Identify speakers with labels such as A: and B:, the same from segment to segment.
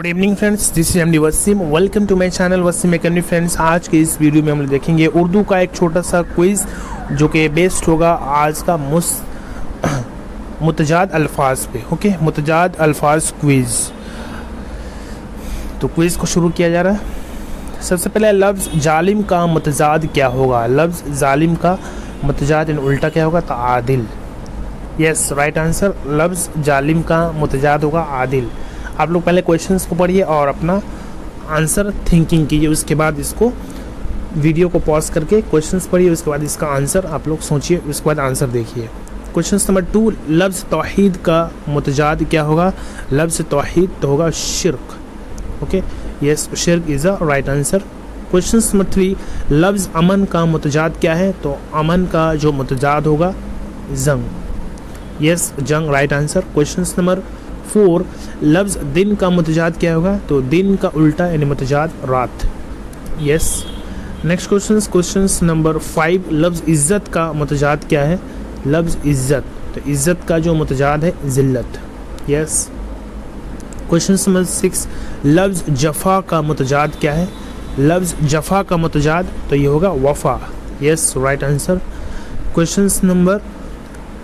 A: Good evening friends, this is MD Wasim. Welcome to my channel Wasim academy. Friends, आज के इस video में हम लोग देखेंगे उर्दू का एक छोटा सा क्विज़ जो कि बेस्ड होगा आज का मुतजाद अल्फाज पे। ओके, मुतजाद अल्फाज क्विज़। तो क्विज़ को शुरू किया जा रहा है। सबसे पहले लफ्ज़ जालिम का मुतजाद क्या होगा? लफ्ज़ जालिम का मुतजाद इन उल्टा क्या होगा? तो आदिल। Yes, right answer. लफ्ज़ जालिम का मुतजाद होगा आदिल। आप लोग पहले क्वेश्चंस को पढ़िए और अपना आंसर थिंकिंग कीजिए, उसके बाद इसको वीडियो को पॉज करके क्वेश्चंस पढ़िए, उसके बाद इसका आंसर आप लोग सोचिए, उसके बाद आंसर देखिए। क्वेश्चन नंबर 2, लफ्ज़ तौहीद का मुतजाद क्या होगा? लफ्ज़ तौहीद तो होगा शिर्क। Okay, yes, shirk is a right answer. Question number 3, लफ्ज़ अमन का मुतजाद क्या है? तो अमन का जो मुतजाद होगा जंग। यस, जंग राइट आंसर। क्वेश्चन नंबर 4, लफ्ज़ दिन का मुतजाद क्या होगा? तो दिन का उल्टा यानी मुतजाद रात। यस। नेक्स्ट क्वेश्चन नंबर 5, लफ्ज़ इज़्ज़त का मुतजाद क्या है? लफ्ज़ इज़्ज़त, तो इज़्ज़त का जो मुतजाद है ज़िल्लत। यस। क्वेश्चन नंबर 6, लफ्ज़ जफ़ा का मुतजाद क्या है? लफ्ज़ जफ़ा का मुतजाद तो ये होगा वफ़ा। Yes, right answer. Question number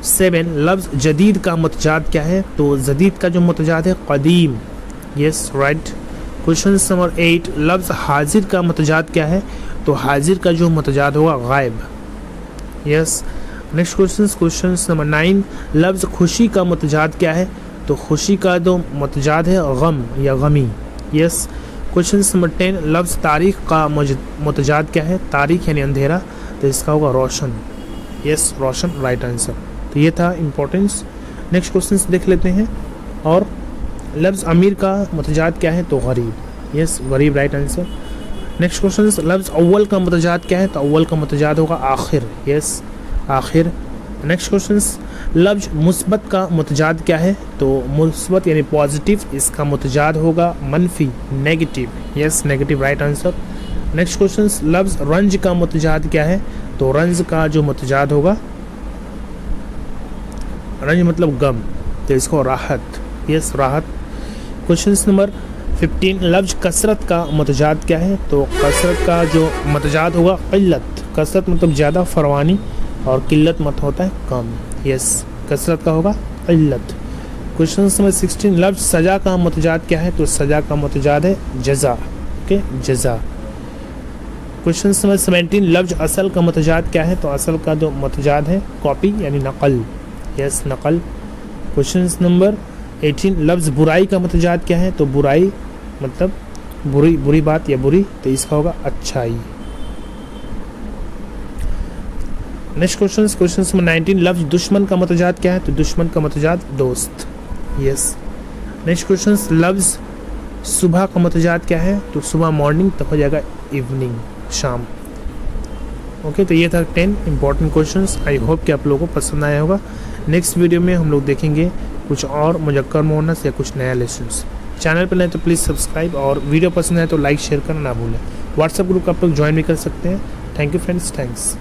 A: 7, लफ्ज़ जदीद का मुतजाद क्या है? तो जदीद का जो मुतजाद है क़दीम। Yes, right. क्वेश्चन नंबर 8, लफ्ज़ हाजिर का मुतजाद क्या है? तो हाजिर का जो मुतजाद होगा गायब। यस। नेक्स्ट क्वेश्चन नंबर 9, लफ्ज़ खुशी का मुतजाद क्या है? तो खुशी का जो मुतजाद है गम या गमी। यस। क्वेश्चन नंबर 10, लफ्ज़ तारीख़ का मुतजाद क्या है? तारीख़ यानी अंधेरा, तो इसका होगा रोशन। यस, रोशन राइट आंसर। तो ये था इम्पोर्टेंस। नेक्स्ट क्वेश्चन देख लेते हैं। और लफ्ज़ अमीर का मुतजाद क्या है? तो गरीब। यस, गरीब राइट आंसर। नेक्स्ट क्वेश्चन, लफ्ज़ अव्वल का मुतजाद क्या है? तो अव्वल का मुतजाद होगा आखिर। यस, आखिर। नेक्स्ट क्वेश्चन, लफ्ज़ मुस्बत का मुतजाद क्या है? तो मुस्बत यानी पॉजिटिव, इसका मुतजाद होगा मनफी, negative. Yes, negative right answer. Next question, लफ्ज़ रंज का मुतजाद क्या है? तो रंज का जो मुतजाद होगा, रंज मतलब गम, तो इसको राहत। यस, राहत। क्वेश्चन नंबर 15, लफ्ज़ कसरत का मुतजाद क्या है? तो कसरत का जो मुतजाद होगा क़िल्लत। कसरत मतलब ज़्यादा, फरवानी, और किल्लत मत होता है कम। यस, कसरत का होगा क़िल्लत। क्वेश्चन नंबर 16, लफ्ज़ सज़ा का मुतजाद क्या है? तो सज़ा का मुतजाद है जज़ा। ओके, जज़ा। क्वेश्चन नंबर 17, लफ्ज़ असल का मुतजाद क्या है? तो असल का जो मुतजाद है कॉपी यानी नकल। यस, नकल। क्वेश्चन नंबर 18, लफ्ज़ बुराई का मुतजाद क्या है? तो बुराई मतलब बुरी बात या बुरी, तो इसका होगा अच्छाई। नेक्स्ट क्वेश्चन नंबर 19, लफ्ज़ दुश्मन का मुतजाद क्या है? तो दुश्मन का मुतजाद दोस्त। यस। नेक्स्ट क्वेश्चन, लफ्ज़ सुबह का मुतजाद क्या है? तो सुबह मॉर्निंग, तो हो जाएगा इवनिंग, शाम। ओके, तो ये था 10 इंपॉर्टेंट क्वेश्चंस। आई होप कि आप लोगों को पसंद आया होगा। नेक्स्ट वीडियो में हम लोग देखेंगे कुछ और मुज़क्कर मुअन्नस या कुछ नया लेसन्स। चैनल पर नहीं तो प्लीज़ सब्सक्राइब, और वीडियो पसंद आए तो लाइक शेयर करना ना भूलें। व्हाट्सएप ग्रुप आप लोग ज्वाइन भी कर सकते हैं। Thank you friends, thanks.